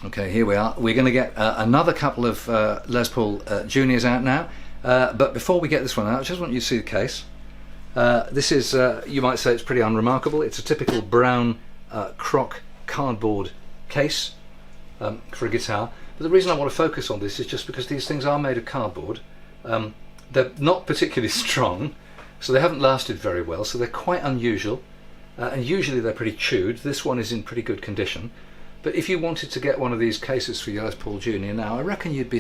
Okay, here we are. We're going to get another couple of Les Paul Juniors out now. But before we get this one out, I just want you to see the case. This is, you might say it's pretty unremarkable. It's a typical brown croc cardboard case for a guitar. But the reason I want to focus on this is just because these things are made of cardboard. They're not particularly strong, so they haven't lasted very well, so they're quite unusual. And usually they're pretty chewed. This one is in pretty good condition. But if you wanted to get one of these cases for your Les Paul Junior now, I reckon you'd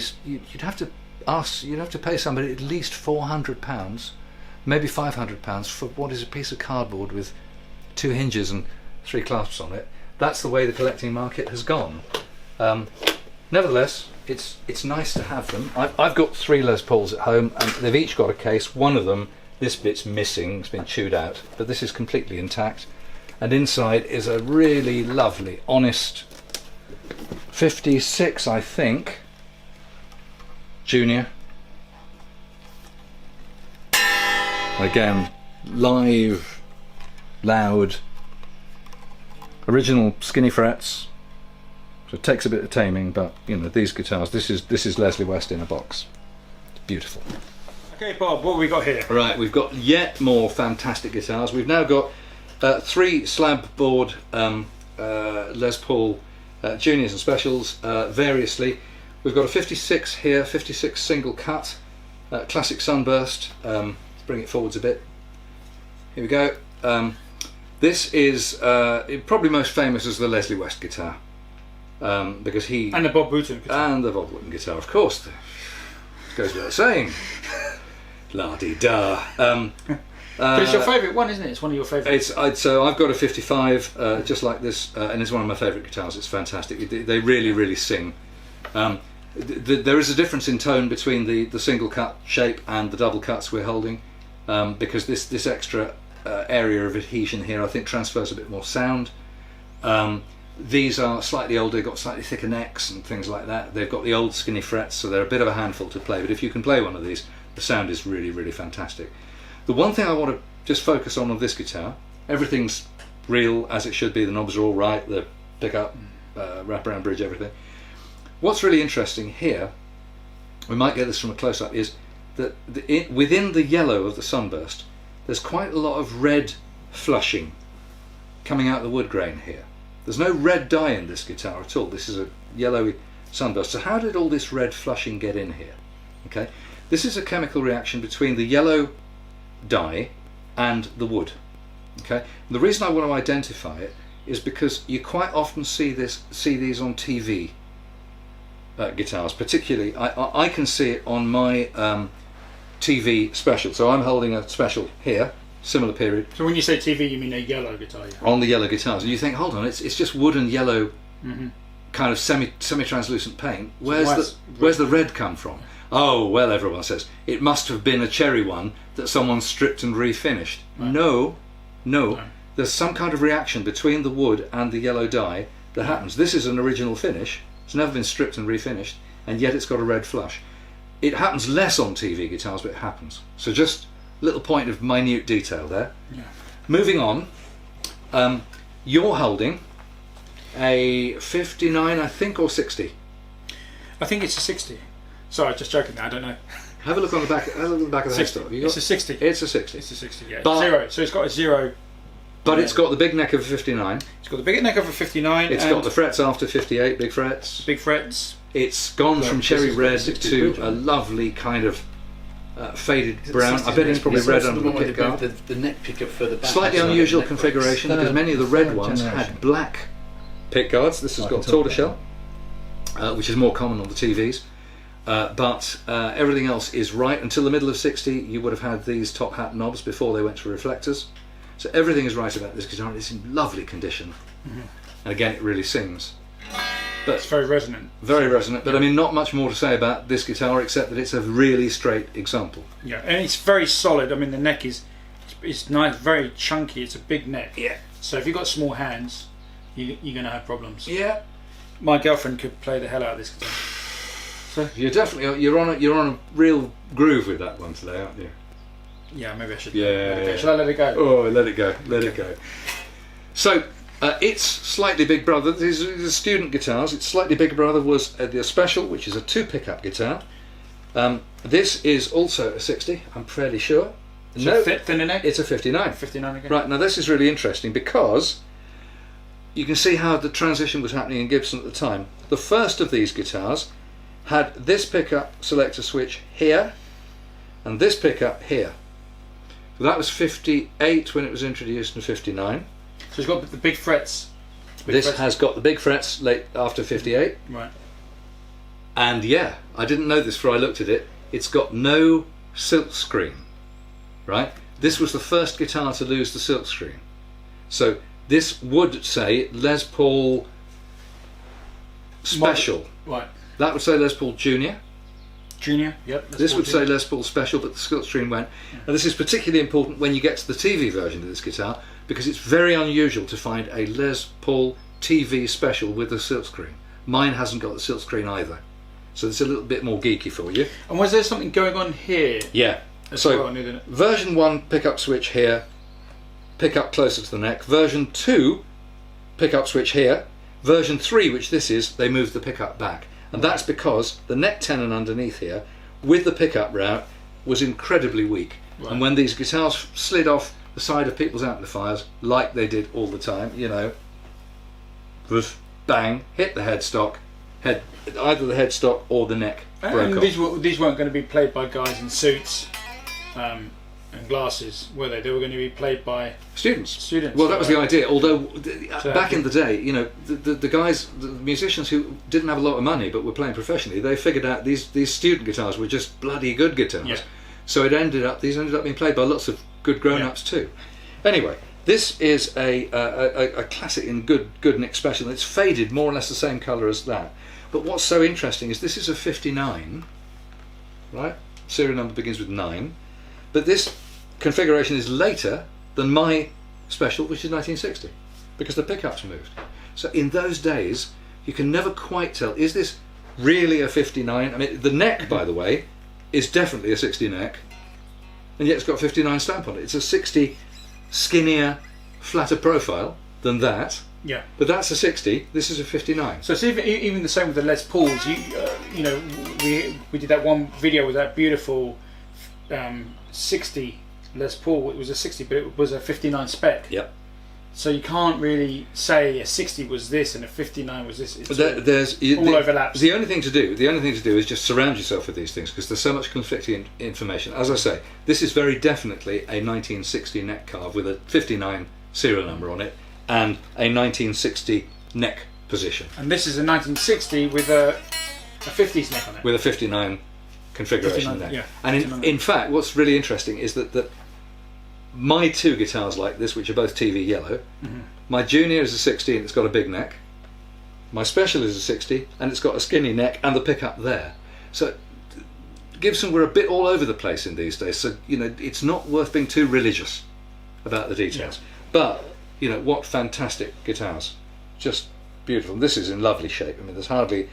have to pay somebody at least £400, maybe £500 for what is a piece of cardboard with 2 hinges and 3 clasps on it. That's the way the collecting market has gone. Nevertheless, it's nice to have them. I've got 3 Les Pauls at home, and they've each got a case. One of them, this bit's missing, it's been chewed out, but this is completely intact. And inside is a really lovely, honest 56, I think, Junior. Again, live, loud, original skinny frets. So it takes a bit of taming, but you know, these guitars, this is Leslie West in a box. It's beautiful. Okay, Bob, what have we got here? Right, we've got yet more fantastic guitars. We've now got 3 slab board Les Paul Juniors and Specials variously. We've got a 56 here, 56 single cut, classic Sunburst. Let's bring it forwards a bit. Here we go. This is probably most famous as the Leslie West guitar, because he... And the Bob Wooten guitar. And the Bob Wooten guitar, of course. Goes without saying. La-di-da. But it's your favourite one, isn't it? It's one of your favourites. So I've got a 55, just like this, and it's one of my favourite guitars. It's fantastic. They really, really sing. There is a difference in tone between the single cut shape and the double cuts we're holding, because this extra area of adhesion here, I think, transfers a bit more sound. These are slightly older, got slightly thicker necks and things like that. They've got the old skinny frets, so they're a bit of a handful to play. But if you can play one of these, the sound is really, really fantastic. The one thing I want to just focus on this guitar, everything's real as it should be. The knobs are all right, the pickup, wraparound bridge, everything. What's really interesting here, we might get this from a close-up, is that within the yellow of the Sunburst, there's quite a lot of red flushing coming out of the wood grain here. There's no red dye in this guitar at all. This is a yellowy Sunburst. So how did all this red flushing get in here? Okay, this is a chemical reaction between the yellow dye and the wood. Okay, and the reason I want to identify it is because you quite often see these on TV guitars. Particularly, I can see it on my TV Special. So I'm holding a Special here, similar period. So when you say TV, you mean a yellow guitar? Yeah. On the yellow guitars, and you think, hold on, it's just wood and yellow, kind of semi-translucent paint. Where's the red come from? Oh, well, everyone says it must have been a cherry one that someone stripped and refinished. Right. No. There's some kind of reaction between the wood and the yellow dye that happens. This is an original finish. It's never been stripped and refinished, and yet it's got a red flush. It happens less on TV guitars, but it happens. So just a little point of minute detail there. Yeah. Moving on, you're holding a 59, I think, or 60? I think it's a 60. Sorry, just joking. I don't know. Have a look on the back. Have a look at the back of the headstock. It's a 60. It's a 60. It's a 60. Yeah. But, 0. So it's got a 0. But it's got the big neck of a 59. It's got the big neck of a 59. It's got the frets after 58, big frets. Big frets. It's gone from cherry red to a lovely kind of faded brown. I bet it's probably red under the pickguard. The neck pickup for the back. Slightly unusual configuration because many of the red ones had black pickguards. This has got tortoiseshell, which is more common on the TVs. But everything else is right. Until the middle of 60, you would have had these top hat knobs before they went to reflectors. So everything is right about this guitar. It's in lovely condition, and again, it really sings. But it's very resonant. Very resonant. But I mean, not much more to say about this guitar except that it's a really straight example. Yeah, and it's very solid. I mean, the neck is nice, very chunky. It's a big neck. Yeah. So if you've got small hands, you're going to have problems. Yeah. My girlfriend could play the hell out of this guitar. So you're on a real groove with that one today, aren't you? Yeah, maybe I should. Yeah. Should I let it go? Oh, let it go. Let it go. So its slightly big brother, these are the student guitars, its slightly bigger brother was the Special, which is a 2 pickup guitar. This is also a 60, I'm fairly sure. No, thinner neck? It's a 59. 59 again. Right, now this is really interesting because you can see how the transition was happening in Gibson at the time. The first of these guitars had this pickup selector switch here and this pickup here. So that was 58 when it was introduced in 59. So it's got the big frets. This has got the big frets late after 58. Right. And yeah, I didn't know this before I looked at it. It's got no silk screen. Right? This was the first guitar to lose the silk screen. So this would say Les Paul Special. Right. That would say Les Paul Junior. Junior, yep. This would say Les Paul Special, but the silk screen went. Yeah. And this is particularly important when you get to the TV version of this guitar, because it's very unusual to find a Les Paul TV Special with a silk screen. Mine hasn't got the silk screen either. So it's a little bit more geeky for you. And was there something going on here? Yeah. So version 1 pickup switch here, pickup closer to the neck. Version 2 pickup switch here. Version 3, which this is, they moved the pickup back. And that's because the neck tenon underneath here, with the pickup route, was incredibly weak. Right. And when these guitars slid off the side of people's amplifiers, like they did all the time, you know, bang, hit the headstock, either the headstock or the neck broke off. These weren't going to be played by guys in suits and glasses, were they? They were going to be played by students. Well, that was the idea. Although back in the day, you know, the guys, the musicians who didn't have a lot of money but were playing professionally, they figured out these student guitars were just bloody good guitars. Yeah. So these ended up being played by lots of good grown-ups too. Anyway, this is a classic in good Nick Special. It's faded more or less the same colour as that. But what's so interesting is this is a 59, right? Serial number begins with 9. But this configuration is later than my Special, which is 1960, because the pickup's moved. So in those days, you can never quite tell, is this really a 59? I mean, the neck, by the way, is definitely a 60 neck, and yet it's got 59 stamp on it. It's a 60 skinnier, flatter profile than that. Yeah. But that's a 60. This is a 59. So it's even the same with the Les Pauls. You know, we did that one video with that beautiful 60 Les Paul. It was a 60, but it was a 59 spec. Yep. So you can't really say a 60 was this and a 59 was this. There's all overlaps. The only thing to do is just surround yourself with these things, because there's so much conflicting information. As I say, this is very definitely a 1960 neck carve with a 59 serial number on it and a 1960 neck position. And this is a 1960 with a 50s neck on it. With a 59 configuration 59, neck. Yeah, and in fact, what's really interesting is that my two guitars like this, which are both TV yellow, my Junior is a 60 and it's got a big neck. My Special is a 60 and it's got a skinny neck and the pickup there. So Gibson were a bit all over the place in these days, so you know it's not worth being too religious about the details. Yeah. But you know, what fantastic guitars, just beautiful. And this is in lovely shape. I mean, there's hardly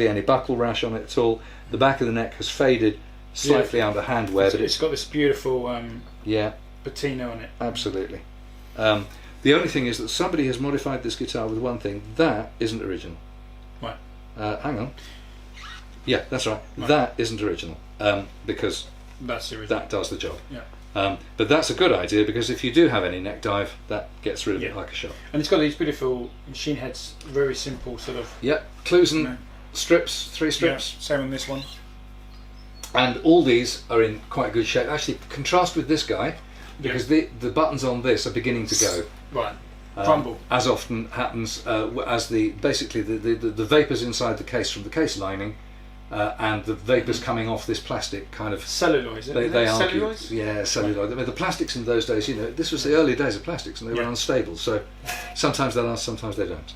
any buckle rash on it at all. The back of the neck has faded slightly under hand wear, but it's got this beautiful patina on it. Absolutely. The only thing is that somebody has modified this guitar with one thing that isn't original. Right. Hang on. Yeah, that's right. That isn't original, because that's the original. That does the job. Yeah. But that's a good idea, because if you do have any neck dive, that gets rid of it like a shot. And it's got these beautiful machine heads, very simple sort of. Yeah, Clusen strips, 3 strips. Yeah, same on this one. And all these are in quite good shape. Actually, contrast with this guy, because the buttons on this are beginning to go. Right. Crumble. As often happens as the vapours inside the case from the case lining. And the vapours coming off this plastic kind of celluloid. They argue, celluloid? Yeah, celluloid. I mean, the plastics in those days, you know, this was the early days of plastics, and they were unstable. So sometimes they last, sometimes they don't.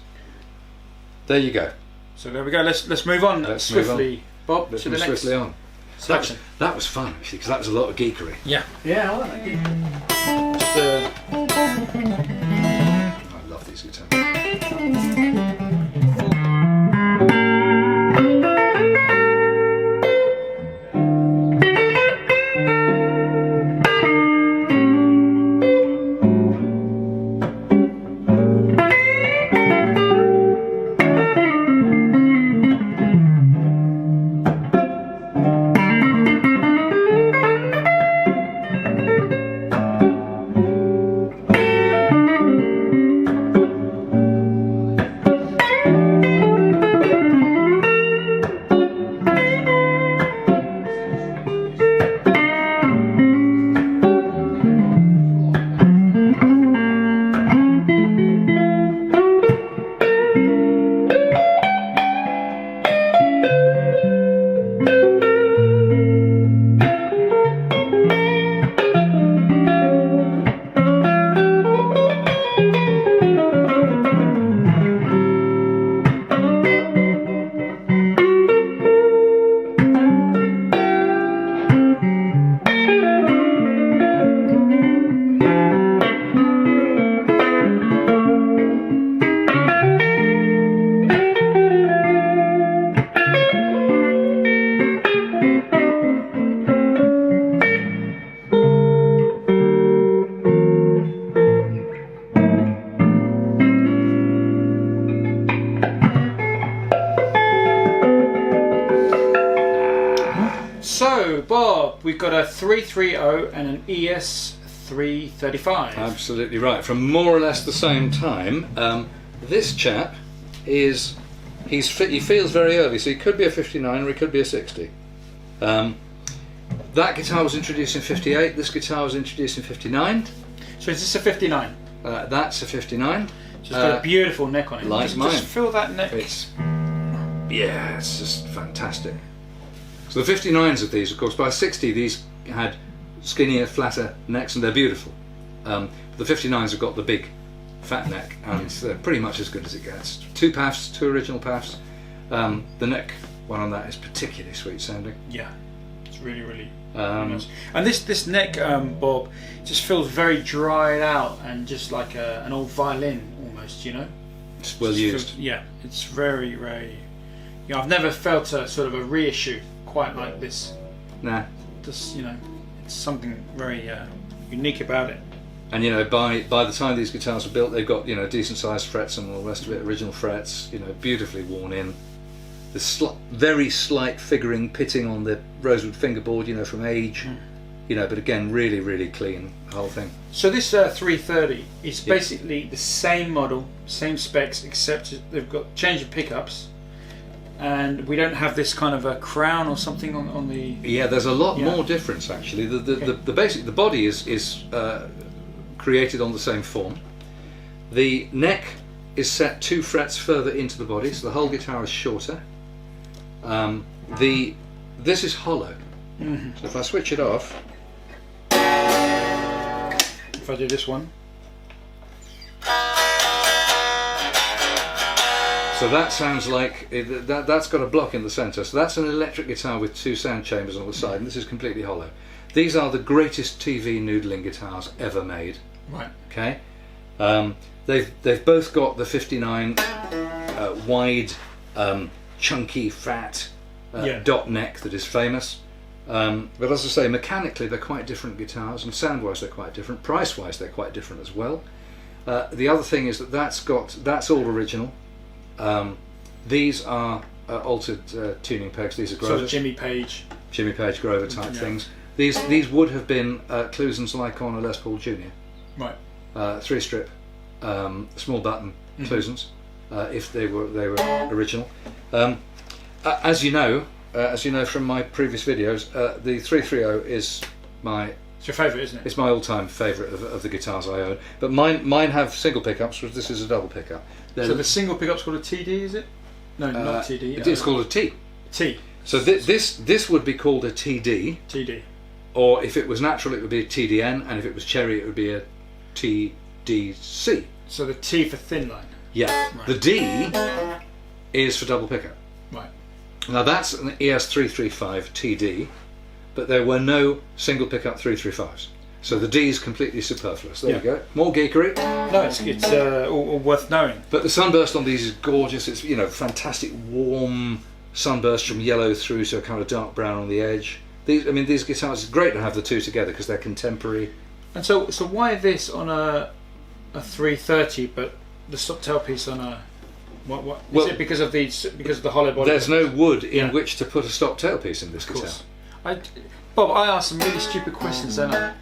There you go. So there we go. Let's move on swiftly, Bob. Let's to move the next swiftly on. section. That was fun actually, because that was a lot of geekery. Yeah. Yeah, I like that. I love these guitars. So, Bob, we've got a 330 and an ES 335. Absolutely right. From more or less the same time. This chap he feels very early, so he could be a 59 or he could be a 60. That guitar was introduced in 58. This guitar was introduced in 59. So is this a 59? That's a 59. So it's got a beautiful neck on it. Like mine. Just feel that neck. It's just fantastic. So the 59s of these, of course, by 60 these had skinnier, flatter necks, and they're beautiful. The 59s have got the big, fat neck, and they're pretty much as good as it gets. 2 paffs, 2 original paffs. The neck one on that is particularly sweet sounding. Yeah, it's really nice. And this neck, Bob, just feels very dried out and just like an old violin almost, you know. It's well used. It's very. You know, I've never felt a sort of a reissue quite like this. Nah. Just, you know, it's something very unique about it. And you know, by the time these guitars were built, they've got, you know, decent sized frets and all the rest of it, original frets, you know, beautifully worn in. The very slight figuring pitting on the rosewood fingerboard, you know, from age, you know, but again, really clean, the whole thing. So this 330 is basically the same model, same specs, except they've got change of pickups, and we don't have this kind of a crown or something on the. Yeah, there's a lot more difference actually. The body is created on the same form. The neck is set 2 frets further into the body, so the whole guitar is shorter. This is hollow. So if I switch it off, if I do this one, so that sounds like that's got a block in the centre. So that's an electric guitar with 2 sound chambers on the side, and this is completely hollow. These are the greatest TV noodling guitars ever made. Right. Okay. They've both got the 59 wide, chunky, fat dot neck that is famous. But as I say, mechanically they're quite different guitars, and sound-wise they're quite different. Price-wise they're quite different as well. The other thing is that's all original. These are altered tuning pegs. These are Grover. Sort of Jimmy Page Grover type things. These would have been Clusons like on a Les Paul Junior. Right. 3-strip, small button Clusons, if they were original. As you know from my previous videos, the 330 is it's your favourite, isn't it? It's my all-time favourite of the guitars I own. But mine have single pickups, whereas this is a double pickup. So the single pickup's called a TD, is it? No, not TD. It's called a T. T. So this would be called a TD. TD. Or if it was natural, it would be a TDN, and if it was cherry, it would be a TDC. So the T for thin line. Yeah. Right. The D is for double pickup. Right. Now that's an ES335 TD, but there were no single pickup 335s. So the D is completely superfluous. There you go. More geekery. No, it's all worth knowing. But the sunburst on these is gorgeous. It's, you know, fantastic warm sunburst from yellow through to a kind of dark brown on the edge. These guitars, it's great to have the two together because they're contemporary. And so why this on a 330, but the stop tailpiece on a what? Is it because of the hollow body? There's no wood in which to put a stop tailpiece in this guitar. Bob, I asked some really stupid questions, don't I?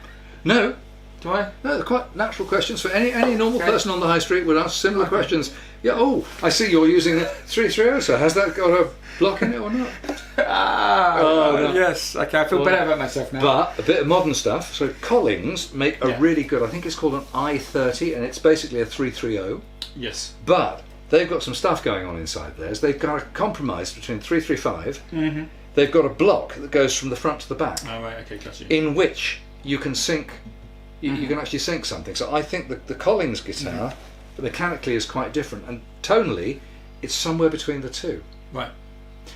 No. Do I? No, they're quite natural questions for any normal person on the high street would ask similar questions. Yeah. Oh, I see you're using the 330. So has that got a block in it or not? No. Yes. Okay, I feel better about myself now. But a bit of modern stuff. So Collings make a really good. I think it's called an I-30, and it's basically a 330. Yes. But they've got some stuff going on inside theirs. They've got a compromise between 335. Mm-hmm. They've got a block that goes from the front to the back. Oh right. Okay, got you. In which you can sync. You can actually sync something. So I think the Collings guitar mechanically is quite different, and tonally it's somewhere between the two. Right.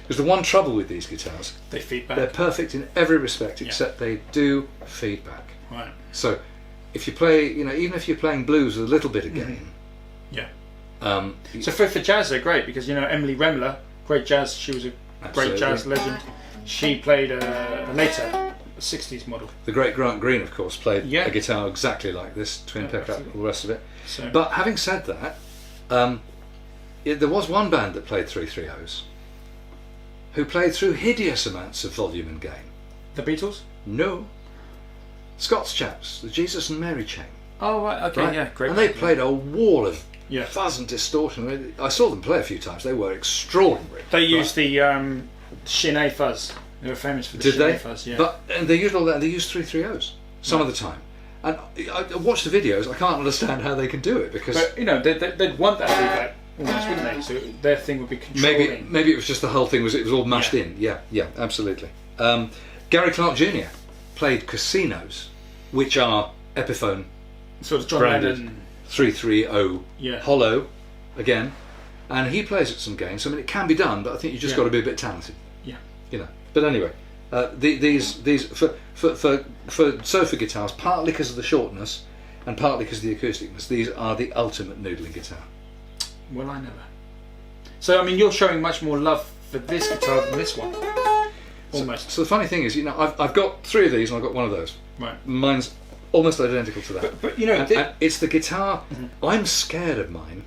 Because the one trouble with these guitars, they feed back. They're perfect in every respect except they do feedback. Right. So if you play, even if you're playing blues with a little bit of gain. Yeah. So for jazz they're great because Emily Remler, great jazz. She was a great jazz legend. She played a later. 60s model. The great Grant Green, of course, played a guitar exactly like this, twin pickup, all the rest of it. So. But having said that, there was one band that played 330s who played through hideous amounts of volume and gain. The Beatles? No. Scots chaps, the Jesus and Mary chain. Oh, right, okay, Right? yeah, great. And they played a wall of Yeah. fuzz and distortion. I saw them play a few times. They were extraordinary. They used the Shin A fuzz. They were famous for the Did Shin A they? fuzz, yeah. And they used all that. And they used 330s some of the time. And I watched the videos. I can't understand how they can do it because But, you know, they'd want that feedback almost, wouldn't they? So their thing would be controlling. maybe it was just the whole thing was all mashed in. Yeah, absolutely. Gary Clark Jr. played Casinos, which are Epiphone Sort of John branded Lennon. 330 Yeah. hollow again, and he plays at some games. I mean, it can be done, but I think you just got to be a bit talented. Yeah. You know. But anyway, these for sofa guitars, partly because of the shortness, and partly because of the acousticness, these are the ultimate noodling guitar. Well, I never. So, I mean, you're showing much more love for this guitar than this one. Almost. So the funny thing is, you know, I've got 3 of these and I've got one of those. Right. Mine's almost identical to that. But you know, and it's the guitar. I'm scared of mine.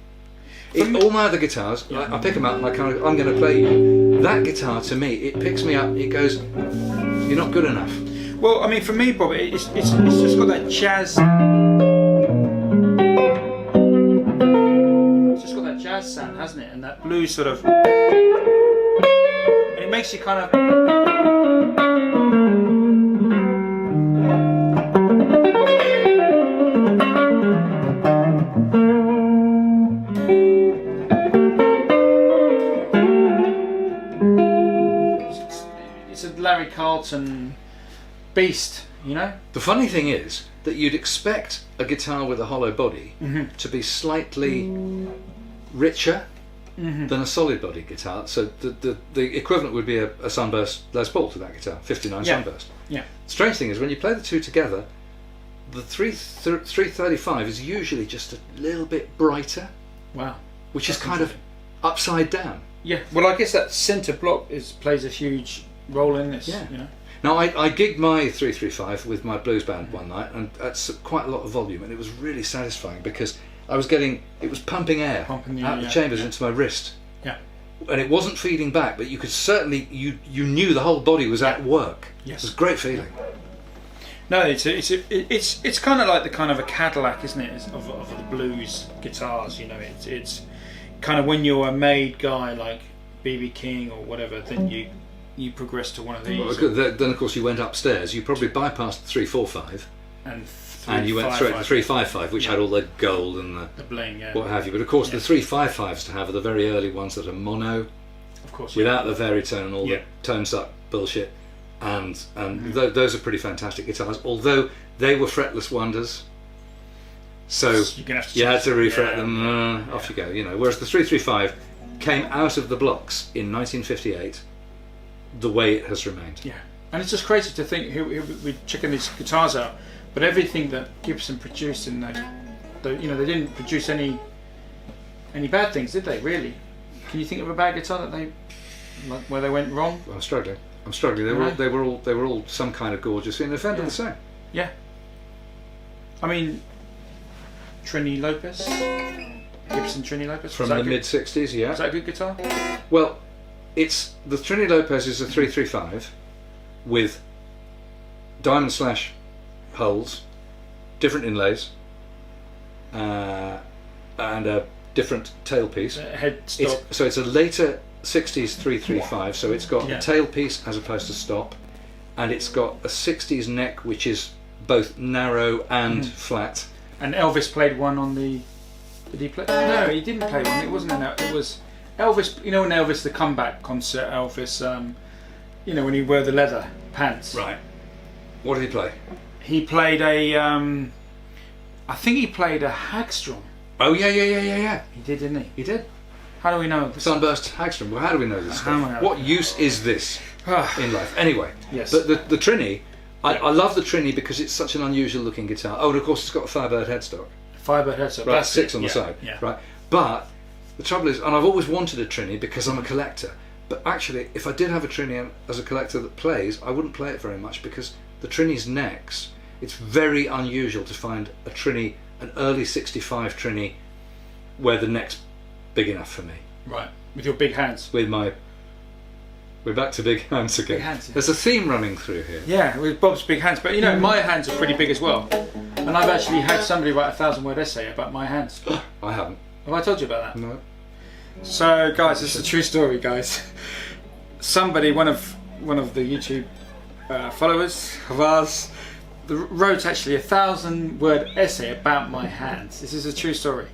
For me- All my other guitars, I pick them up and I'm going to play you. That guitar, to me, it picks me up. It goes, you're not good enough. well, I mean, for me, Bob, it's just got that jazz. It's just got that jazz sound, hasn't it? And that blues sort of. And it makes you kind of. It's a Larry Carlton beast, you know? The funny thing is that you'd expect a guitar with a hollow body to be slightly richer than a solid body guitar. So the equivalent would be a Sunburst Les Paul to that guitar, 59 Yeah. Sunburst. Yeah. Strange thing is when you play the two together, the 335 is usually just a little bit brighter, Wow. which is kind of upside down. Yeah. Well, I guess that centre block plays a huge role in this. Yeah. You know. Now I gigged my 335 with my blues band one night, and at quite a lot of volume, and it was really satisfying because it was pumping air Pumping the out air, of the yeah, chambers yeah. into my wrist, Yeah. and it wasn't feeding back, but you could certainly you knew the whole body was at work. Yes. It was a great feeling. No, it's kind of like the kind of a Cadillac, isn't it? Of the blues guitars. You know, it's kind of when you're a made guy like B.B. King or whatever, then you progress to one of these. Well, then of course you went upstairs. You probably bypassed the 345 and you went straight to the 355, which had all the gold and the bling, yeah. what have you. But of course the 355s to have are the very early ones that are mono, Of course, without the varitone and all Yeah. the tone suck bullshit, and those are pretty fantastic guitars. Although they were fretless wonders, so You're gonna have to you had to change- refret yeah. them. Off you go, you know. Whereas the 335 came out of the blocks in 1958, the way it has remained. Yeah, and it's just crazy to think here we're checking these guitars out, but everything that Gibson produced in they didn't produce any bad things, did they? Really? Can you think of a bad guitar that where they went wrong? Well, I'm struggling. They were all some kind of gorgeous, and the Fender the same. Yeah. I mean, Trini Lopez, Gibson Trini Lopez From the mid 60s, yeah. Is that a good guitar? Well, it's the Trini Lopez is a 335 with diamond slash holes, different inlays, and a different tailpiece. Head stop. So it's a later 60s 335, so it's got Yeah. a tailpiece as opposed to stop, and it's got a 60s neck which is both narrow and flat. And Elvis played one on the. Did he play? No, he didn't play one. It wasn't it was Elvis. You know, in Elvis the comeback concert, Elvis. When he wore the leather pants. Right. What did he play? He played a. I think he played a Hagstrom. Oh yeah. He did, didn't he? He did. How do we know this? Sunburst Hagstrom. Well, how do we know this stuff? What use is this in life? Anyway, Yes. But the Trini, I love the Trini because it's such an unusual looking guitar. Oh, and of course it's got a Firebird headstock. Firebird headstock. Right, That's 6 it. on the Yeah, side. Yeah. Right. But the trouble is, and I've always wanted a Trini because I'm a collector. But actually, if I did have a Trini as a collector that plays, I wouldn't play it very much because the Trini's necks. It's very unusual to find a Trini, an early '65 Trini, where the neck's big enough for me. Right. With your big hands. With my We're back to big hands again. Big hands, yeah. There's a theme running through here. Yeah, with Bob's big hands. But you know, my hands are pretty big as well. And I've actually had somebody write a 1,000-word essay about my hands. I haven't. Have I told you about that? No. So, guys, this is a true story, guys. Somebody, one of the YouTube followers of ours, wrote actually a 1,000-word essay about my hands. This is a true story.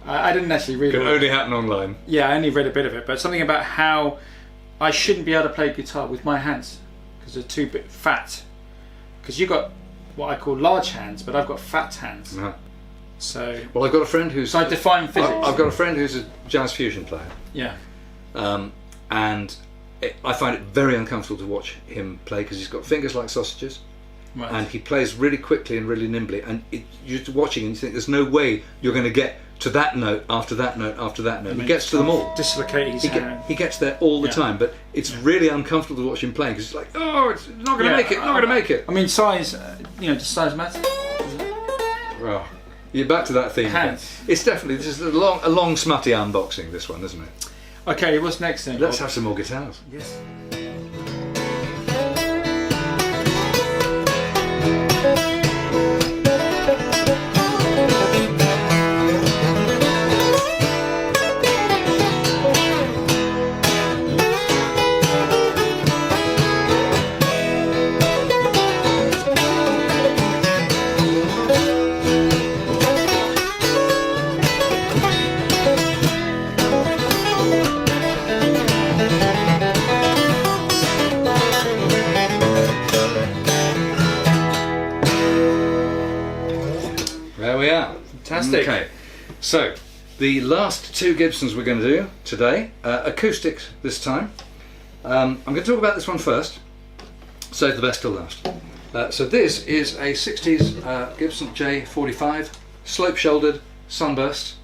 I didn't actually read it. It can only happen online. Yeah, I only read a bit of it, but something about how I shouldn't be able to play guitar with my hands because they're too bit fat. Because you've got what I call large hands, but I've got fat hands. Uh-huh. So, well, I've got a friend who's. So I define physics. I've got a friend who's a jazz fusion player. Yeah. And I find it very uncomfortable to watch him play because he's got fingers like sausages. Right. And he plays really quickly and really nimbly, and you're watching and you think there's no way you're going to get to that note after that note after that note. He gets to them all. Dislocate his hand. He gets there all the time, but it's really uncomfortable to watch him playing because it's like, oh, it's not going to make it, not going to make it. I mean, size, does size matter? Well, you're back to that theme again. It's definitely, this is a long smutty unboxing, this one, isn't it? Okay, what's next then? Let's have some more guitars. Yes. Fantastic. Okay, so the last two Gibsons we're going to do today, acoustics this time. I'm going to talk about this one first, save the best till last. So this is a 60s Gibson J45, slope-shouldered, Sunburst,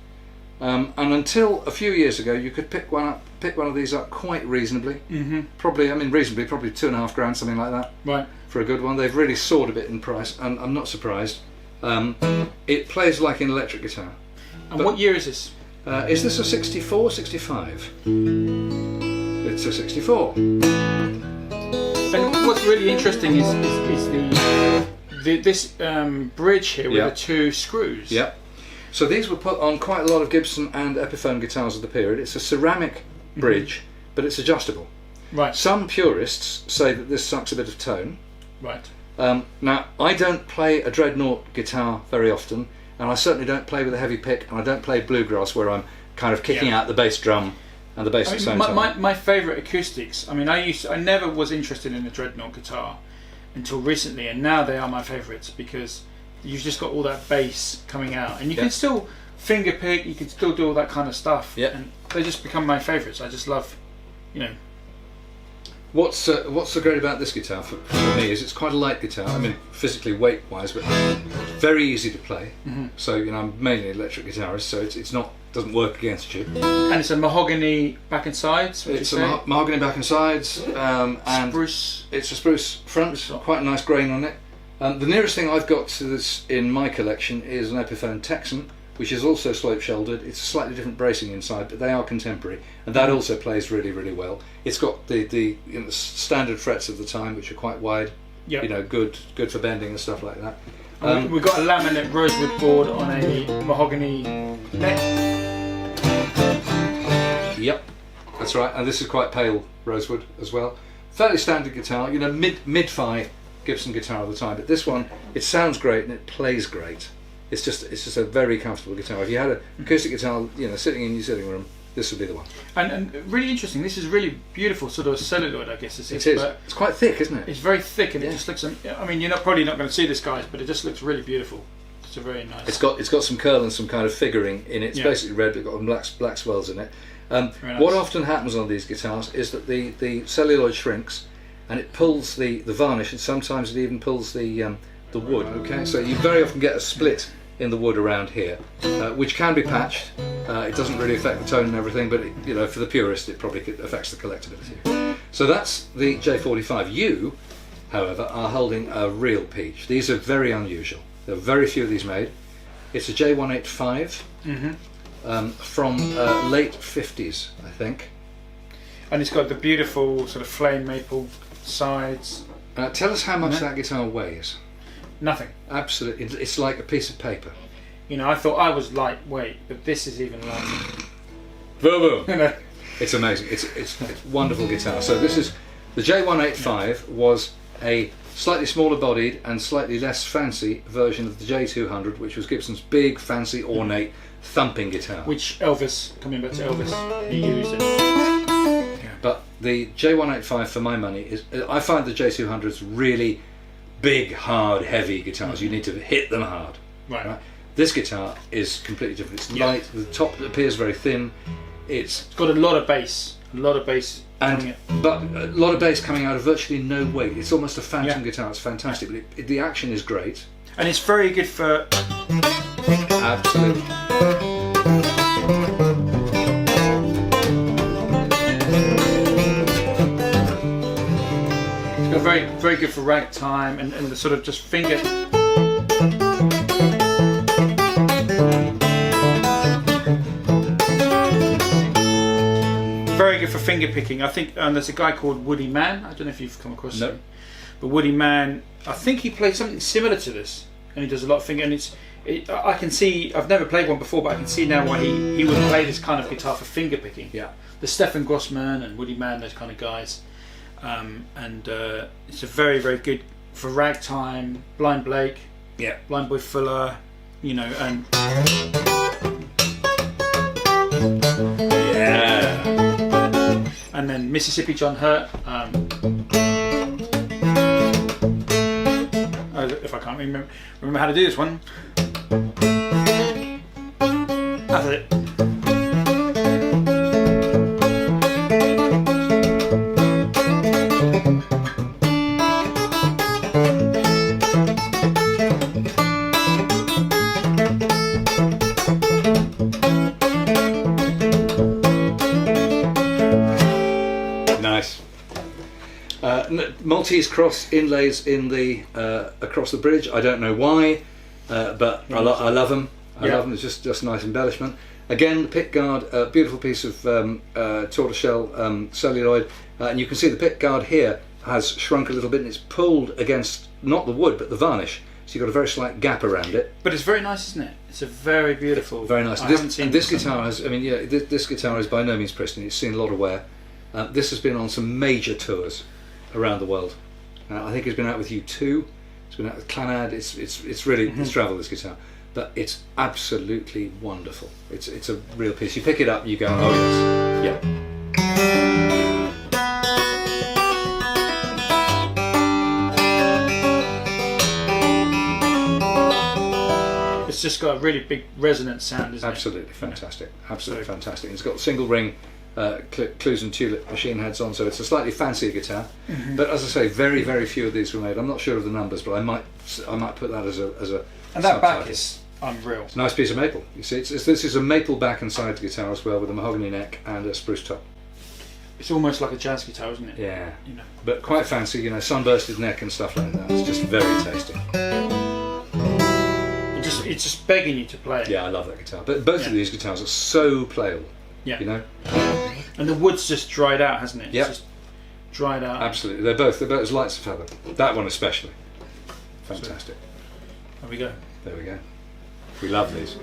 and until a few years ago you could pick one of these up quite reasonably. Probably 2.5 grand, something like that. Right. For a good one. They've really soared a bit in price, and I'm not surprised. It plays like an electric guitar. And what year is this? Is this a 64, 65? It's a 64. And what's really interesting is this bridge here with the two screws. Yep. So these were put on quite a lot of Gibson and Epiphone guitars of the period. It's a ceramic bridge, but it's adjustable. Right. Some purists say that this sucks a bit of tone. Right. Now, I don't play a dreadnought guitar very often, and I certainly don't play with a heavy pick, and I don't play bluegrass where I'm kind of kicking out the bass drum and the bass at the same time. My favourite acoustics, I never was interested in a dreadnought guitar until recently, and now they are my favourites because you've just got all that bass coming out, and you can still finger pick, you can still do all that kind of stuff, and they just become my favourites. I just love, What's so great about this guitar for me is it's quite a light guitar. I mean, physically weight-wise, but very easy to play. So I'm mainly an electric guitarist, so it's not doesn't work against you. And it's a mahogany back and sides. It's a mahogany back and sides, and spruce. It's a spruce front, quite a nice grain on it. The nearest thing I've got to this in my collection is an Epiphone Texan, which is also slope-shouldered. It's a slightly different bracing inside, but they are contemporary, and that also plays really, really well. It's got the standard frets of the time, which are quite wide. Good for bending and stuff like that. We've got a laminate rosewood board on a mahogany neck. Yep, that's right. And this is quite pale rosewood as well. Fairly standard guitar, mid-fi Gibson guitar of the time. But this one, it sounds great and it plays great. It's just a very comfortable guitar. If you had an acoustic guitar, sitting in your sitting room, this would be the one. And really interesting. This is really beautiful, sort of celluloid, I guess. It is. But it's quite thick, isn't it? It's very thick, and it just looks. I mean, you're probably not going to see this, guys, but it just looks really beautiful. It's a very nice. It's got some curl and some kind of figuring in it. It's basically red, but got black swells in it. Nice. What often happens on these guitars is that the celluloid shrinks, and it pulls the varnish, and sometimes it even pulls the wood. Okay, so you very often get a split in the wood around here, which can be patched. It doesn't really affect the tone and everything, but for the purist it probably affects the collectability. So that's the J45. You, however, are holding a real peach. These are very unusual. There are very few of these made. It's a J185 from late 50s, I think. And it's got the beautiful sort of flame maple sides. Tell us how much that guitar weighs. Nothing. Absolutely, it's like a piece of paper. You know, I thought I was lightweight, but this is even lighter. Boom, boom. You know? It's amazing. It's a wonderful guitar. So this is the J185 was a slightly smaller bodied and slightly less fancy version of the J200, which was Gibson's big, fancy, ornate thumping guitar. Which Elvis, coming back to Elvis, he used it. But the J185, for my money, is I find the J200s really big, hard, heavy guitars. You need to hit them hard. Right. This guitar is completely different. It's light. The top appears very thin. It's got a lot of bass. A lot of bass. But a lot of bass coming out of virtually no weight. It's almost a phantom guitar. It's fantastic. But the action is great. And it's very good for... Absolutely. It's got very, very good for ragtime and the sort of just finger... Very good for finger picking. I think there's a guy called Woody Mann. I don't know if you've come across him. But Woody Mann, I think he plays something similar to this, and he does a lot of finger. And I can see. I've never played one before, but I can see now why he would play this kind of guitar for finger picking. Yeah. The Stefan Grossman and Woody Mann, those kind of guys, it's a very, very good for ragtime. Blind Blake. Yeah. Blind Boy Fuller. You know, and. Yeah. And then Mississippi John Hurt. If I can't remember how to do this one. That's it. Maltese cross inlays in the across the bridge. I don't know why, but I love them. I love them. It's just a nice embellishment. Again, the Pickguard, beautiful piece of tortoiseshell celluloid, and you can see the Pickguard here has shrunk a little bit, and it's pulled against not the wood but the varnish. So you've got a very slight gap around it. But it's very nice, isn't it? It's a very beautiful. Very nice. This guitar has. I mean, yeah, this guitar is by no means pristine. It's seen a lot of wear. This has been on some major tours around the world. I think it's been out with U2. It's been out with Clannad. It's really it's travelled, this guitar, but it's absolutely wonderful. It's a real piece. You pick it up, and you go, oh yes, yeah. It's just got a really big resonant sound, isn't it? Absolutely fantastic. Absolutely fantastic. It's got single ring clues and tulip machine heads on, so it's a slightly fancier guitar. But as I say, very, very few of these were made. I'm not sure of the numbers, but I might put that as a and that subtitle. back is unreal. It's a nice piece of maple. You see, this is a maple back and side guitar as well, with a mahogany neck and a spruce top. It's almost like a jazz guitar, isn't it? Yeah. You know. But quite fancy, you know, sunbursted neck and stuff like that. It's just very tasty. It's just begging you to play it. Yeah, I love that guitar. But both of these guitars are so playable. Yeah. You know. And the wood's just dried out, hasn't it? Yeah. It's just dried out. Absolutely. They're both as light as a feather. That one especially. Fantastic. There we go. There we go. We love these.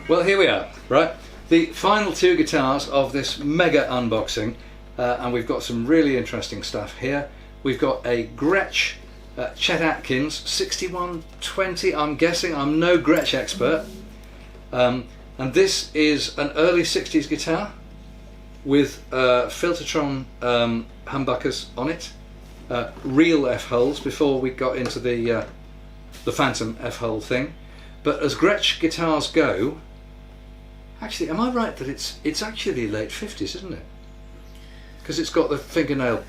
Well, here we are, right? The final two guitars of this mega unboxing, and we've got some really interesting stuff here. We've got a Gretch Chet Atkins 6120. I'm guessing, I'm no Gretsch expert, and this is an early 60s guitar. with Filtertron humbuckers on it, real F-holes before we got into the Phantom F-hole thing. But as Gretsch guitars go, actually, am I right that it's actually late 50s, isn't it? Because it's got the fingernail,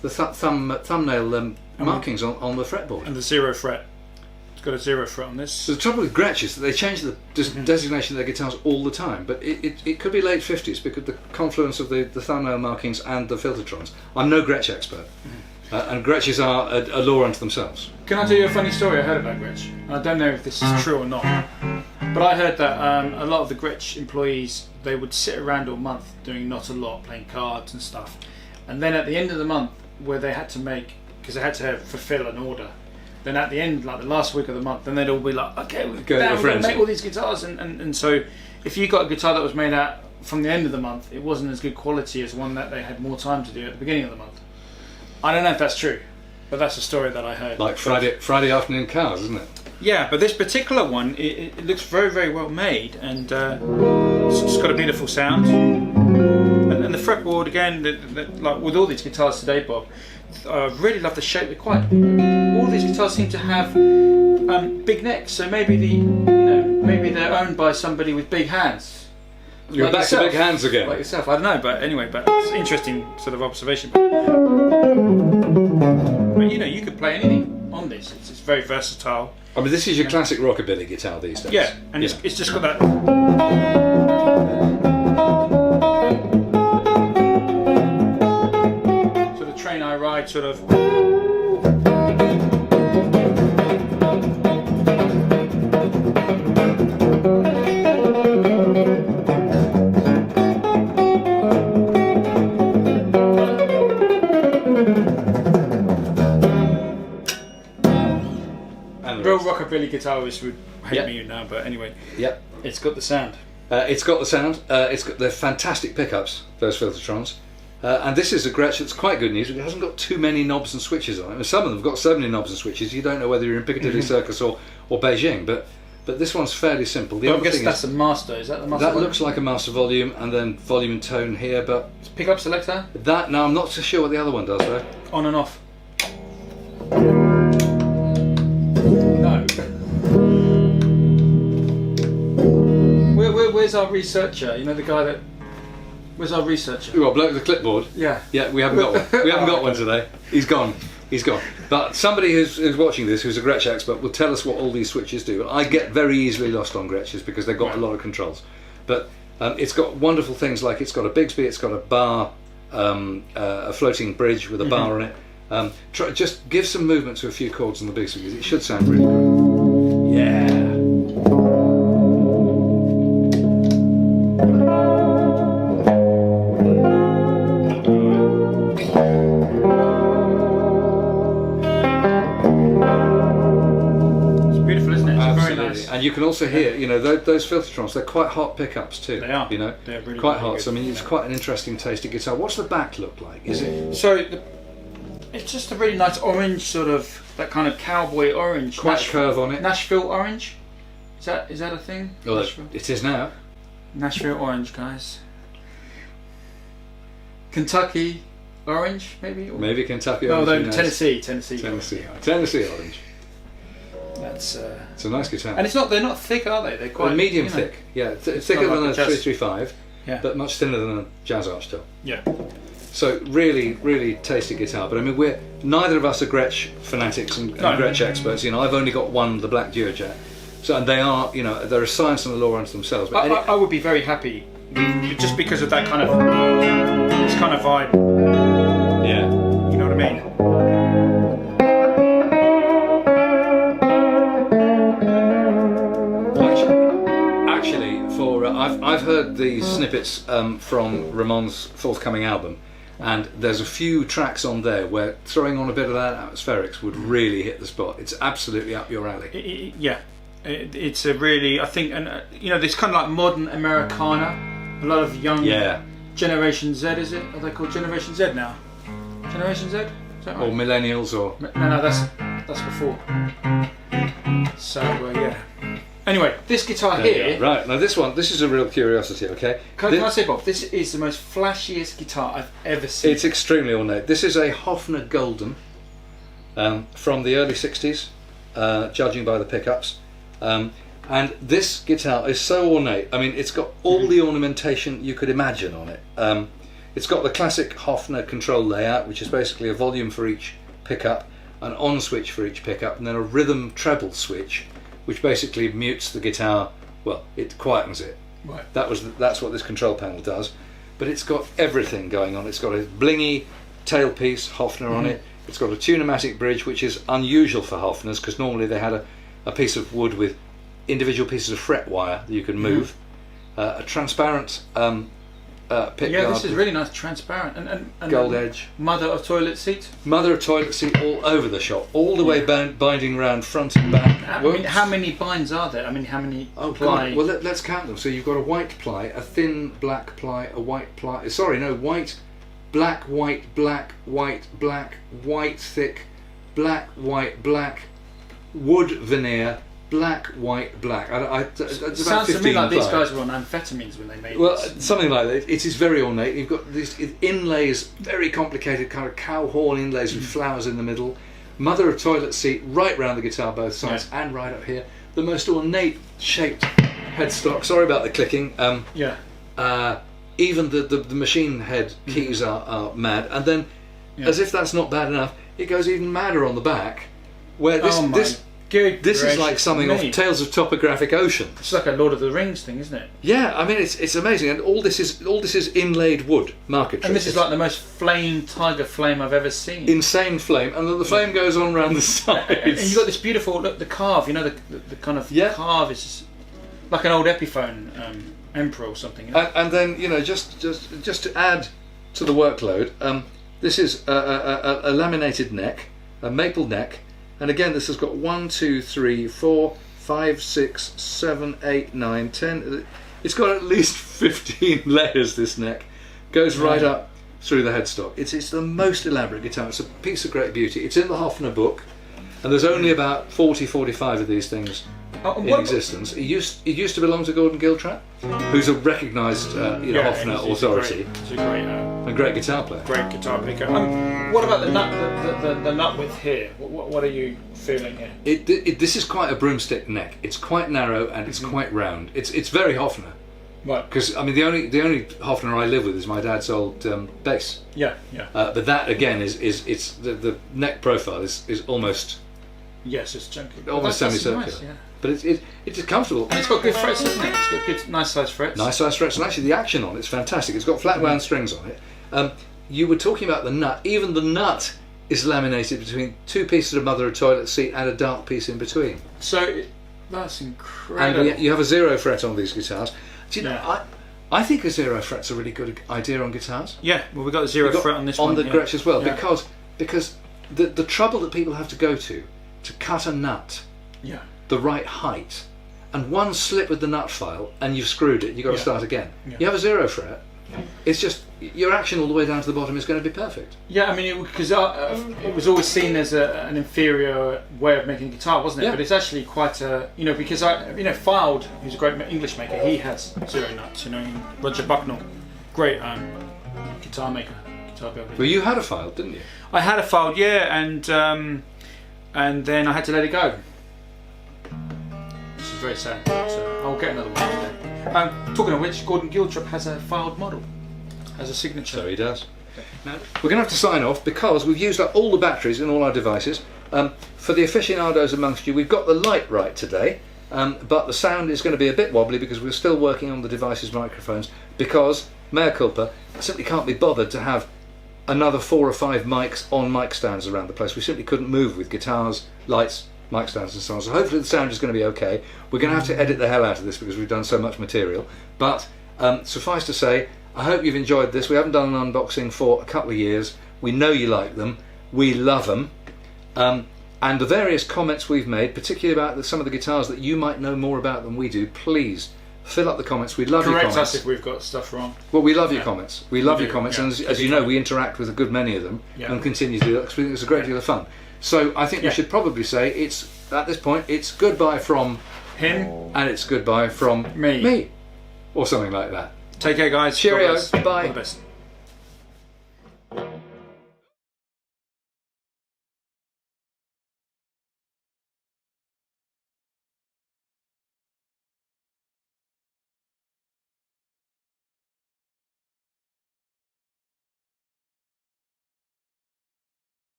the thumbnail markings on the fretboard. And the 0 fret. It's got a 0 fret on this. So the trouble with Gretsch is that they change the designation of their guitars all the time, but it could be late 50s because the confluence of the thumbnail markings and the Filtertrons. I'm no Gretsch expert, and Gretches are a law unto themselves. Can I tell you a funny story I heard about Gretsch? I don't know if this is true or not, but I heard that a lot of the Gretsch employees, they would sit around all month doing not a lot, playing cards and stuff, and then at the end of the month, where they had to make, because they had to fulfill an order, then at the end, like the last week of the month, then they'd all be like, okay, we're going to make all these guitars, and so if you got a guitar that was made out from the end of the month, it wasn't as good quality as one that they had more time to do at the beginning of the month. I don't know if that's true, but that's a story that I heard. Like Friday afternoon cars, isn't it? Yeah, but this particular one, it looks very, very well made, and it's just got a beautiful sound. And the fretboard, again, like with all these guitars today, Bob, I really love the shape. All these guitars seem to have big necks, so maybe maybe they're owned by somebody with big hands. You're like back yourself, to big hands again. Like yourself, I don't know, but anyway, but it's an interesting sort of observation. But you could play anything on this. It's very versatile. I mean, this is your classic rockabilly guitar these days. Yeah, and it's just got that. Sort of train I ride, sort of. Real rockabilly guitarists would hate me now, but anyway. Yep. It's got the sound. It's got the sound. It's got the fantastic pickups, those Filtertrons. And this is a Gretsch that's quite good news. It hasn't got too many knobs and switches on it. And some of them have got so many knobs and switches, you don't know whether you're in Piccadilly Circus or Beijing. But this one's fairly simple. The I other guess thing that's is, a master. Is that the master? that looks like a master volume, and then volume and tone here. But pickup selector. now I'm not so sure what the other one does though. On and off. No. Where's our researcher? You know, the guy that. Where's our researcher? Well, bloke with the clipboard. Yeah. Yeah, we haven't got one. We haven't got one today. He's gone. But somebody who's watching this, who's a Gretsch expert, will tell us what all these switches do. I get very easily lost on Gretches because they've got a lot of controls. But it's got wonderful things like it's got a Bigsby, it's got a bar, a floating bridge with a bar on it. Just give some movement to a few chords on the Bigsby because it should sound really good. Yeah. And you can also hear, those Filtertrons, they're quite hot pickups too. They are. They're really quite really hot. good. So I mean, it's quite an interesting tasty guitar. What's the back look like? Is it? So it's just a really nice orange, sort of that kind of cowboy orange. Quite curve on it. Nashville orange. Is that a thing? Well, Nashville? it is now. Nashville orange, guys. Kentucky orange, maybe. Maybe Kentucky orange. No, Tennessee orange. That's it's a nice guitar. And they're not thick, are they? They're quite medium thick. Yeah, thicker than a 335, but much thinner than a Jazz Archtail. Yeah. So really, really tasty guitar. But I mean, neither of us are Gretsch fanatics and Gretsch experts. I've only got one, the Black Duojet. So and they are, they're a science and a law unto themselves. But I would be very happy just because of that kind of vibe. Yeah. You know what I mean? I've heard the snippets from Ramon's forthcoming album, and there's a few tracks on there where throwing on a bit of that atmospherics would really hit the spot. It's absolutely up your alley. It's a really, I think, and this kind of like modern Americana. A lot of young Generation Z, is it? Are they called Generation Z now? Generation Z? Is that right? Or millennials, or no, that's before. So yeah. Anyway, this guitar here. Right, now this is a real curiosity, okay? Can I say, Bob, this is the most flashiest guitar I've ever seen. It's extremely ornate. This is a Hofner Golden from the early 60s, judging by the pickups. And this guitar is so ornate. I mean, it's got all the ornamentation you could imagine on it. It's got the classic Hofner control layout, which is basically a volume for each pickup, an on switch for each pickup, and then a rhythm treble switch, which basically mutes the guitar. Well, it quietens it. Right. That's what this control panel does. But it's got everything going on. It's got a blingy tailpiece Hofner on it. It's got a Tune-o-matic bridge, which is unusual for Hofners because normally they had a piece of wood with individual pieces of fret wire that you can move. A transparent Pickguard. Yeah, this is really nice, transparent, and gold edge. Mother of toilet seat. Mother of toilet seat all over the shop, all the way binding round front and back. I mean, how many binds are there? I mean, how many ply? Well, let's count them. So you've got a white ply, a thin black ply, a white ply. Sorry, no, white, black, white, black, white, black, white, thick, black, white, black, wood veneer, black, white, black. It's about sounds 15 to me like these ply. guys were on amphetamines when they made this. Something like that. It is very ornate. You've got these inlays, very complicated kind of cow horn inlays with flowers in the middle. Mother of toilet seat right round the guitar, both sides, and right up here. The most ornate shaped headstock. Sorry about the clicking. Even the machine head keys are mad. And then, as if that's not bad enough, it goes even madder on the back, where this is like something off Tales of Topographic Ocean. It's like a Lord of the Rings thing, isn't it? Yeah, I mean it's amazing, and all this is inlaid wood market. And this is like the most tiger flame I've ever seen. Insane flame, and then the flame goes on around the sides. And you've got this beautiful look, the carve. You know, the kind of carve is like an old Epiphone Emperor or something. You know? And then just to add to the workload, this is a laminated neck, a maple neck. And again, this has got 1, 2, 3, 4, 5, 6, 7, 8, 9, 10. It's got at least 15 layers, this neck. Goes right up through the headstock. It's the most elaborate guitar. It's a piece of great beauty. It's in the Hofner book, and there's only about 40, 45 of these things in existence. It used to belong to Gordon Giltrap, who's a recognised Hofner authority. He's a great guitar player. Great guitar picker. What about the nut? The nut width here. What are you feeling here? This is quite a broomstick neck. It's quite narrow and it's quite round. It's very Hofner. Right. Because I mean the only Hofner I live with is my dad's old bass. Yeah. But that again is the neck profile is almost. Yes, it's chunky. Almost semicircular. Nice, yeah. But it's comfortable. And it's got good frets, hasn't it? It's got good, nice size frets. Nice size frets, and actually the action on it's fantastic. It's got flat wound strings on it. You were talking about the nut. Even the nut is laminated between two pieces of mother of toilet seat and a dark piece in between. So that's incredible. And you have a 0 fret on these guitars. Do you know? I think a 0 fret's a really good idea on guitars. Yeah, well we've got a 0 fret on this one. On the Gretsch as well, because the trouble that people have to go to cut a nut. Yeah. The right height, and one slip with the nut file and you've screwed it, you've got to start again. You have a 0 fret, it's just your action all the way down to the bottom is going to be perfect. Yeah, I mean, because it was always seen as an inferior way of making a guitar, wasn't it? But it's actually quite a, because Fylde, who's a great English maker, he has 0 nuts, Roger Bucknell, great guitar maker, guitar builder. Well, you had a Fylde, didn't you? I had a Fylde, and then I had to let it go. Which is very sad, but I'll get another one today. Talking of which, Gordon Giltrap has a Fylde model as a signature. So he does. Now, we're going to have to sign off because we've used up all the batteries in all our devices. For the aficionados amongst you, we've got the light right today, but the sound is going to be a bit wobbly because we're still working on the device's microphones because, mea culpa, I simply can't be bothered to have another 4 or 5 mics on mic stands around the place. We simply couldn't move with guitars, lights, mic stands and so on. So hopefully the sound is going to be okay. We're going to have to edit the hell out of this because we've done so much material. But suffice to say, I hope you've enjoyed this. We haven't done an unboxing for a couple of years. We know you like them. We love them. And the various comments we've made, particularly about some of the guitars that you might know more about than we do, please fill up the comments. We love your comments. Correct us if we've got stuff wrong. Well, we love your comments. We love your comments. And as you know, we interact with a good many of them and continue to do that because we think it's a great deal of fun. So I think we should probably say at this point, it's goodbye from him, and it's goodbye from me. or something like that. Take care, guys. Cheerio. God bless. Bye. All the best.